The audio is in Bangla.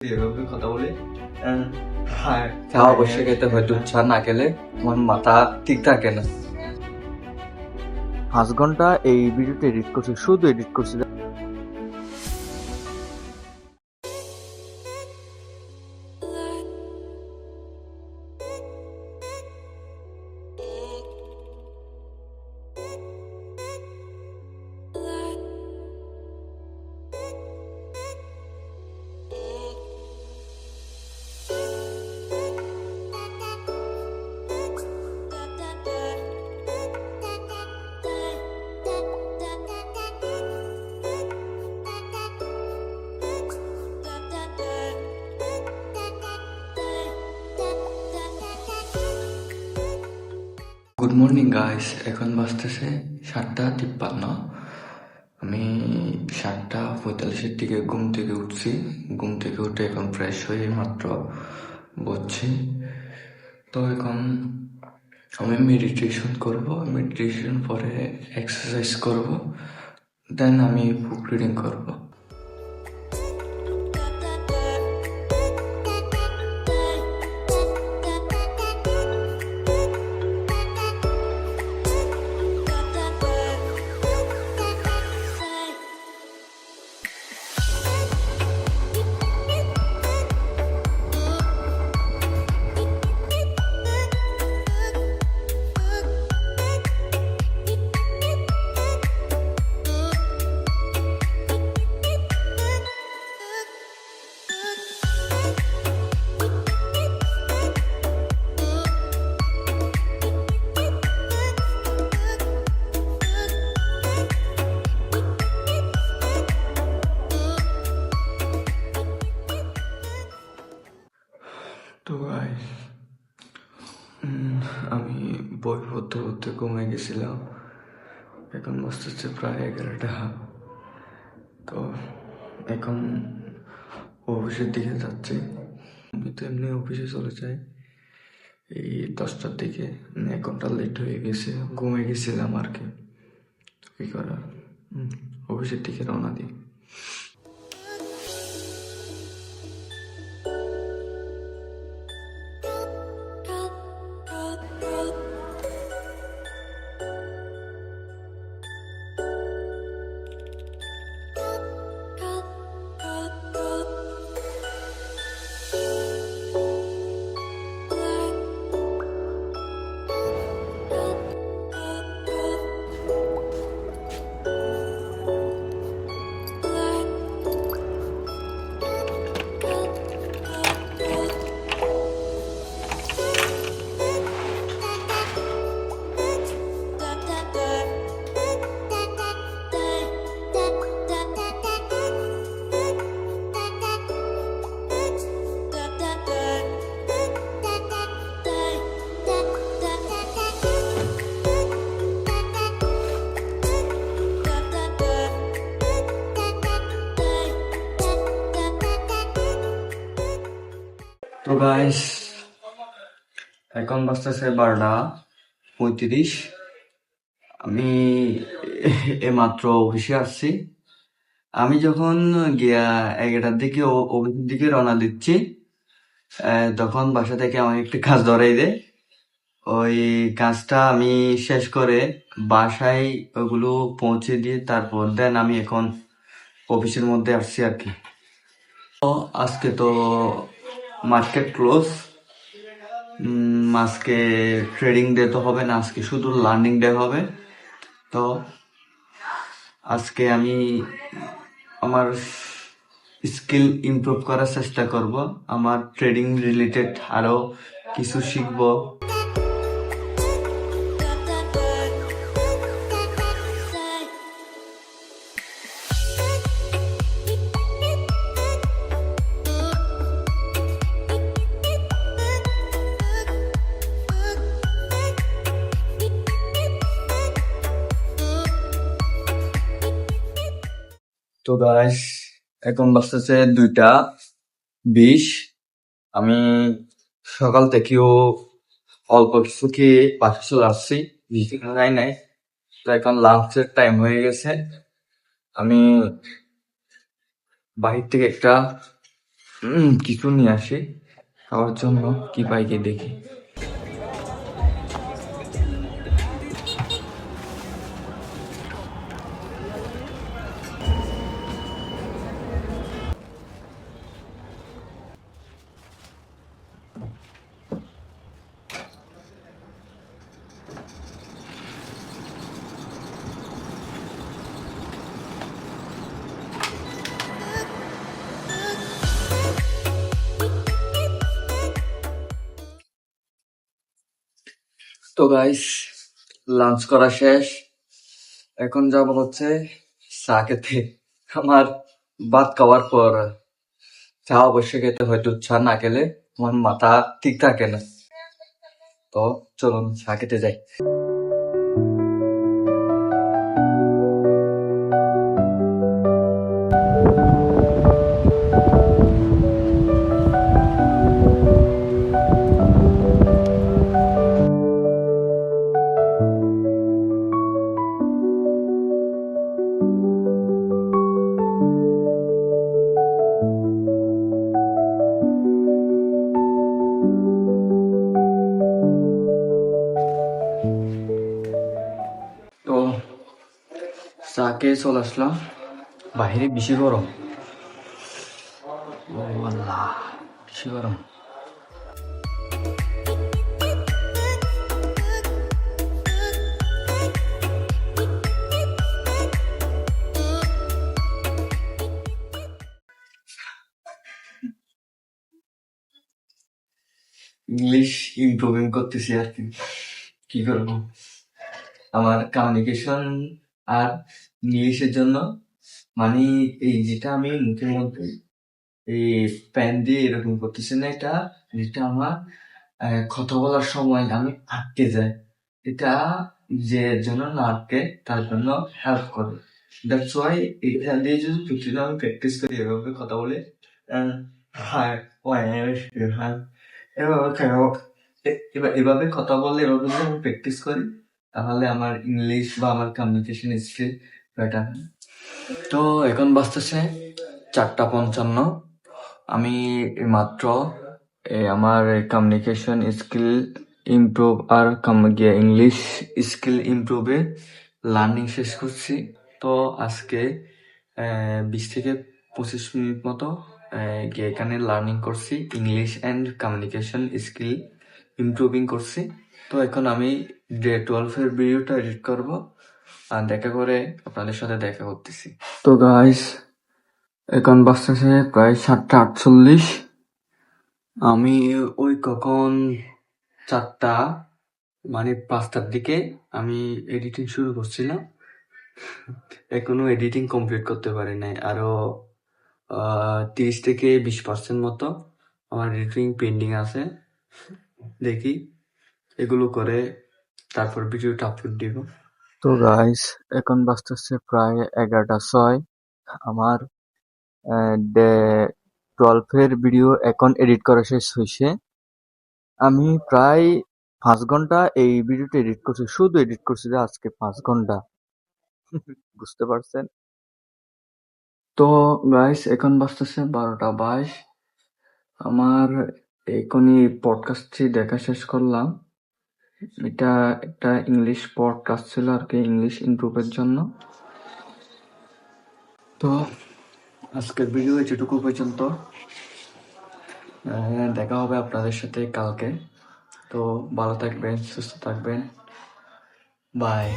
এভাবে কথা বলে চা অবশ্যই খেতে হয়, দুধ চা না খেলে আমার মাথা ঠিক থাকে না। 5 ঘন্টা এই ভিডিওটা এডিট করছি, শুধু এডিট করছি। গুড মর্নিং গাইস, এখন বাজতেছে 7:53। আমি 7:45-এর দিকে ঘুম থেকে উঠছি। ঘুম থেকে উঠে এখন ফ্রেশ হয়ে মাত্র বসছি। তো এখন আমি মেডিটেশন করব, মেডিটেশন পরে এক্সারসাইজ করব, দেন আমি বুক রিডিং করব। তো গাইস, আমি বই পড়তে পড়তে ঘুমিয়ে গেছিলাম। এখন বসতেছে প্রায় 11টা। তো এখন অফিসের দিকে যাচ্ছি। আমি তো এমনি অফিসে চলে যাই এই 10টার দিকে। 1 ঘন্টা লেট হয়ে গেছে, ঘুমিয়ে গেছিলাম আর কি। কি করার, অফিসের দিকে রওনা দিই। তো গাইস, এখন বাজতেছে 12:35। আমি মাত্র অফিসে আসছি। আমি যখন গিয়া 11টার দিকে অফিসের দিকে রওনা দিচ্ছি, তখন বাসা থেকে আমাকে একটি কাজ ধরাই দেয়। ওই কাজটা আমি শেষ করে বাসায় ওগুলো পৌঁছে দিয়ে তারপর দেন আমি এখন অফিসের মধ্যে আসছি আর কি। তো আজকে তো মার্কেট ক্লোজ। আজকে ট্রেডিং ডে তো হবে না, আজকে শুধু লার্নিং ডে হবে। তো আজকে আমি আমার স্কিল ইমপ্রুভ করার চেষ্টা করব, আমার ট্রেডিং রিলেটেড আরো কিছু শিখব। তো গাইস, এখন বাজতেছে 2:20। আমি সকাল থেকেও অল্প কিছু খেয়ে বাসা চলে আসছি, বেশি খাই নাই। তো এখন লাঞ্চের টাইম হয়ে গেছে। আমি বাহির থেকে একটা কিছু নিয়ে আসি খাওয়ার জন্য, কি পাই কি দেখি। তো গাইস, লাঞ্চ করা শেষ, এখন যাবো হচ্ছে চা খেতে। আমার ভাত খাওয়ার পর চা অবশ্যই খেতে, হয়তো চা না খেলে আমার মাথা ঠিক থাকে না। তো চলুন চা খেতে যাই। তো চা খেয়ে চলে আসলাম, বাইরে বেশি গরম। ও আল্লাহ, বেশি গরম। ইংলিশ ইমপ্রুভিং করতেছি আর কি, কি করবো। আমার কমিউনিকেশন আর ইংলিশের জন্য, মানে এই যেটা আমি মুখের মধ্যে এই পেন দিয়ে এরকম করতেছি না, এটা যেটা আমার কথা বলার সময় আমি আটকে যায়, এটা যে জন্য না আটকে তার জন্য হেল্প করে। দ্যাটস ওয়াই এটা দিয়ে যদি প্রতিদিন আমি প্র্যাকটিস করি, এভাবে কথা বলে, হ্যাঁ, হ্যাঁ, এভাবে কথা বললে, এভাবে যদি আমি প্র্যাকটিস করি, তাহলে আমার ইংলিশ বা আমার কমিউনিকেশন স্কিল বেটার। তো এখন বাজতেছে 4:55। আমি মাত্র আমার কমিউনিকেশন স্কিল ইমপ্রুভ আর ইংলিশ স্কিল ইমপ্রুভে লার্নিং শেষ করছি। তো আজকে 20 থেকে 25 মিনিট মতো এখানে লার্নিং করছি, English and communication skill improving করছি। তো এখন আমি ডে 12-এর ভিডিওটা এডিট করব, আর দেখা করে আপনাদের সাথে দেখা করতেছি। তো গাইস, এখন বাজতেছে প্রায় 7:48। আমি ওই কখন 4টা, মানে 5টার দিকে আমি এডিটিং শুরু করছিলাম, এখনো এডিটিং কমপ্লিট করতে পারি নাই। আরো 30 থেকে 20% মতো আমার এডিটিং পেন্ডিং আছে। দেখি এগুলো করে তারপর ভিডিওটা আপলোড দিব। তো গাইস, এখন বাজতেছে প্রায় 11:06। আমার ডে 12-এর ভিডিও এখন এডিট করা শেষ হয়েছে। আমি প্রায় 5 ঘন্টা এই ভিডিওটা এডিট করছি, শুধু এডিট করছি যে আজকে 5 ঘন্টা। বুঝতে পারছেন? তো গাইস, এখন বাজতেছে 12:22। আমার এখনই পডকাস্টটি দেখা শেষ করলাম। এটা একটা ইংলিশ পডকাস্ট ছিল আর কি, ইংলিশ ইমপ্রুভের জন্য। তো আজকের ভিডিও এটুকু পর্যন্ত, দেখা হবে আপনাদের সাথে কালকে। তো ভালো থাকবেন, সুস্থ থাকবেন, বাই।